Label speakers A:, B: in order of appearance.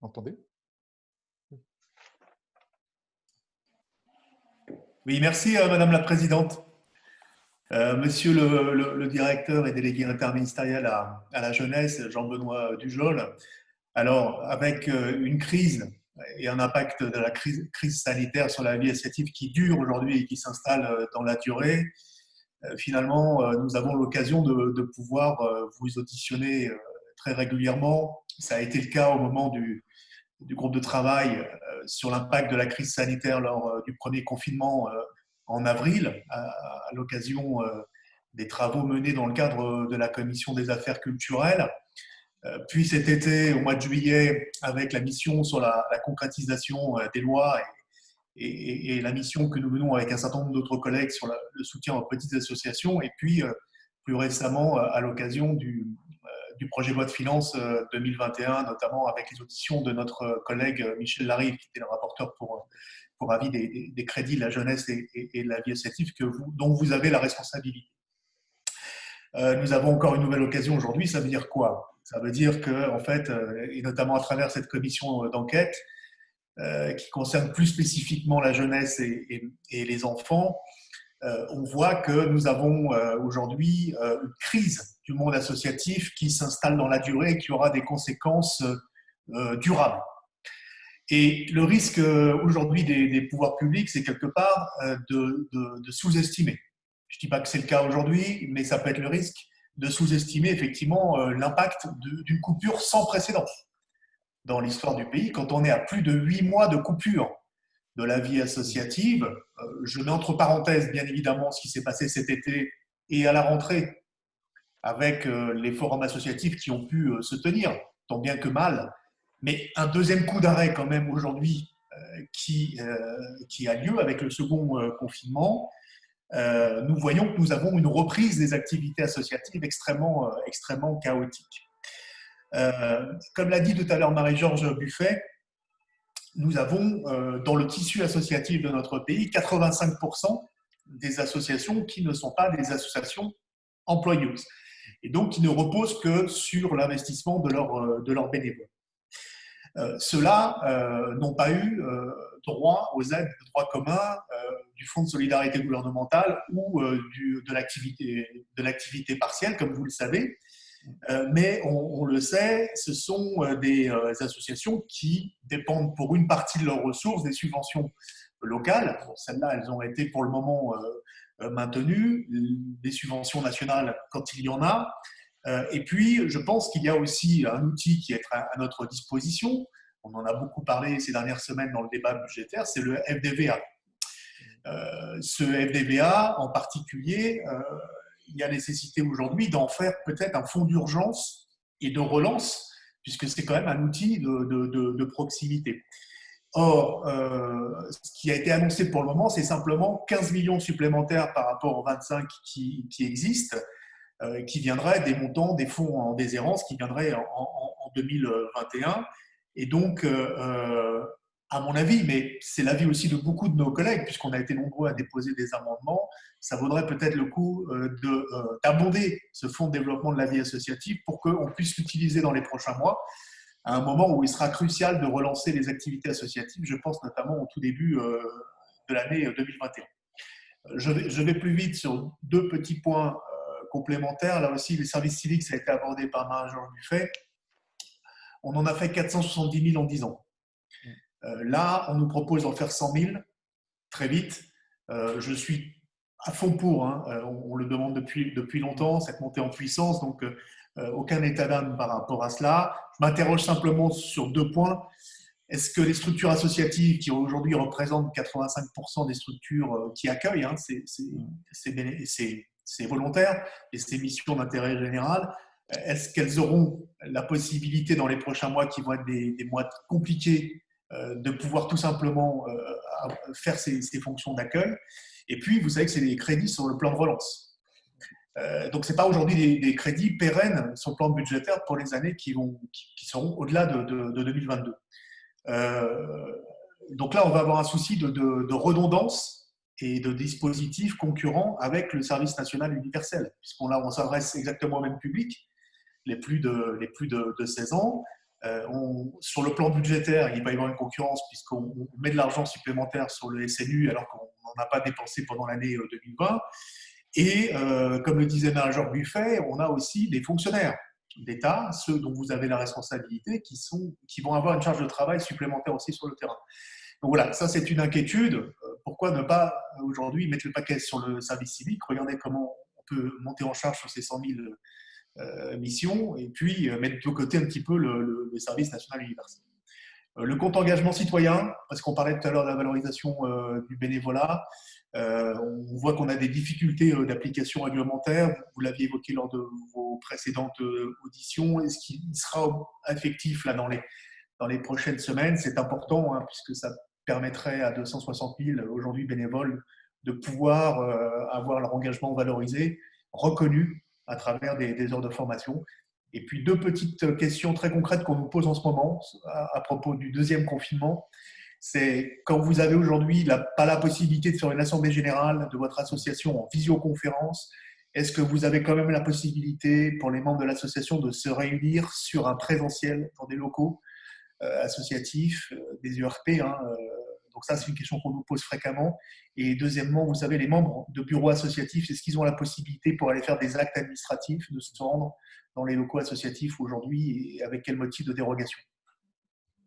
A: Entendez?
B: Oui, merci Madame la Présidente. Monsieur le directeur et délégué interministériel à la jeunesse, Jean-Benoît Dujol, alors avec une crise et un impact de la crise sanitaire sur la vie associative qui dure aujourd'hui et qui s'installe dans la durée, finalement, nous avons l'occasion de pouvoir vous auditionner très régulièrement. Ça a été le cas au moment du groupe de travail sur l'impact de la crise sanitaire lors du premier confinement en avril, à l'occasion des travaux menés dans le cadre de la Commission des affaires culturelles. Puis cet été, au mois de juillet, avec la mission sur la concrétisation des lois et la mission que nous menons avec un certain nombre d'autres collègues sur le soutien aux petites associations. Et puis, plus récemment, à l'occasion du projet de loi de finances 2021, notamment avec les auditions de notre collègue Michel Larive, qui était le rapporteur pour avis des crédits de la jeunesse et de la vie associative dont vous avez la responsabilité. Nous avons encore une nouvelle occasion aujourd'hui. Ça veut dire quoi? Ça veut dire que, en fait, et notamment à travers cette commission d'enquête, qui concerne plus spécifiquement la jeunesse et les enfants, on voit que nous avons aujourd'hui une crise du monde associatif qui s'installe dans la durée et qui aura des conséquences durables. Et le risque aujourd'hui des pouvoirs publics, c'est quelque part de sous-estimer. Je ne dis pas que c'est le cas aujourd'hui, mais ça peut être le risque de sous-estimer effectivement l'impact d'une coupure sans précédent dans l'histoire du pays. Quand on est à plus de 8 mois de coupure de la vie associative, je mets entre parenthèses bien évidemment ce qui s'est passé cet été et à la rentrée avec les forums associatifs qui ont pu se tenir, tant bien que mal, mais un deuxième coup d'arrêt quand même aujourd'hui qui a lieu avec le second confinement. Nous voyons que nous avons une reprise des activités associatives extrêmement chaotique. Comme l'a dit tout à l'heure Marie-Georges Buffet, nous avons dans le tissu associatif de notre pays 85% des associations qui ne sont pas des associations employeuses et donc qui ne reposent que sur l'investissement de leurs bénévoles. Ceux-là n'ont pas eu droit aux aides de droit commun du Fonds de solidarité gouvernementale ou de l'activité partielle, comme vous le savez. Mais on le sait, ce sont des associations qui dépendent pour une partie de leurs ressources des subventions locales. Bon, celles-là, elles ont été pour le moment maintenues, des subventions nationales quand il y en a. Et puis, je pense qu'il y a aussi un outil qui est à notre disposition. On en a beaucoup parlé ces dernières semaines dans le débat budgétaire, c'est le FDVA. Ce FDVA, en particulier, il y a nécessité aujourd'hui d'en faire peut-être un fonds d'urgence et de relance, puisque c'est quand même un outil de proximité. Or, ce qui a été annoncé pour le moment, c'est simplement 15 millions supplémentaires par rapport aux 25 qui existent, qui viendraient des montants des fonds en déshérence, qui viendraient en 2021. Et donc, à mon avis, mais c'est l'avis aussi de beaucoup de nos collègues, puisqu'on a été nombreux à déposer des amendements, ça vaudrait peut-être le coup d'abonder ce fonds de développement de la vie associative pour qu'on puisse l'utiliser dans les prochains mois, à un moment où il sera crucial de relancer les activités associatives, je pense notamment au tout début de l'année 2021. Je vais plus vite sur deux petits points complémentaires. Là aussi, les services civiques, ça a été abordé par Marie-Georges Buffet. On en a fait 470 000 en 10 ans. Là, on nous propose d'en faire 100 000 très vite. Je suis à fond pour, hein. On le demande depuis longtemps, cette montée en puissance, donc aucun état d'âme par rapport à cela. Je m'interroge simplement sur deux points. Est-ce que les structures associatives, qui aujourd'hui représentent 85% des structures qui accueillent, hein, c'est volontaire et c'est missions d'intérêt général, est-ce qu'elles auront la possibilité dans les prochains mois, qui vont être des mois compliqués, de pouvoir tout simplement faire ces fonctions d'accueil? Et puis, vous savez que c'est des crédits sur le plan de relance. Donc, ce n'est pas aujourd'hui des crédits pérennes sur le plan budgétaire pour les années qui seront au-delà de 2022. Donc là, on va avoir un souci de redondance et de dispositifs concurrents avec le service national universel, puisqu'on on s'adresse exactement au même public, les plus de 16 ans. Sur le plan budgétaire, il va y avoir une concurrence puisqu'on met de l'argent supplémentaire sur le SNU alors qu'on n'en a pas dépensé pendant l'année 2020. Et comme le disait Marie-Georges Buffet, on a aussi des fonctionnaires d'État, ceux dont vous avez la responsabilité, qui vont avoir une charge de travail supplémentaire aussi sur le terrain. Donc voilà, ça c'est une inquiétude. Pourquoi ne pas aujourd'hui mettre le paquet sur le service civique? Regardez comment on peut monter en charge sur ces 100 000 mission, et puis mettre de côté un petit peu le service national universel. Le compte engagement citoyen, parce qu'on parlait tout à l'heure de la valorisation du bénévolat, on voit qu'on a des difficultés d'application réglementaire. Vous l'aviez évoqué lors de vos précédentes auditions. Est-ce qu'il sera effectif là, dans les prochaines semaines? C'est important, hein, puisque ça permettrait à 260 000 aujourd'hui bénévoles de pouvoir avoir leur engagement valorisé, reconnu à travers des heures de formation. Et puis deux petites questions très concrètes qu'on nous pose en ce moment à propos du deuxième confinement. C'est quand vous avez aujourd'hui pas la possibilité de faire une assemblée générale de votre association en visioconférence, est-ce que vous avez quand même la possibilité pour les membres de l'association de se réunir sur un présentiel dans des locaux associatifs, des URP, hein, donc ça, c'est une question qu'on nous pose fréquemment. Et deuxièmement, vous savez, les membres de bureaux associatifs, est-ce qu'ils ont la possibilité pour aller faire des actes administratifs, de se rendre dans les locaux associatifs aujourd'hui et avec quel motif de dérogation?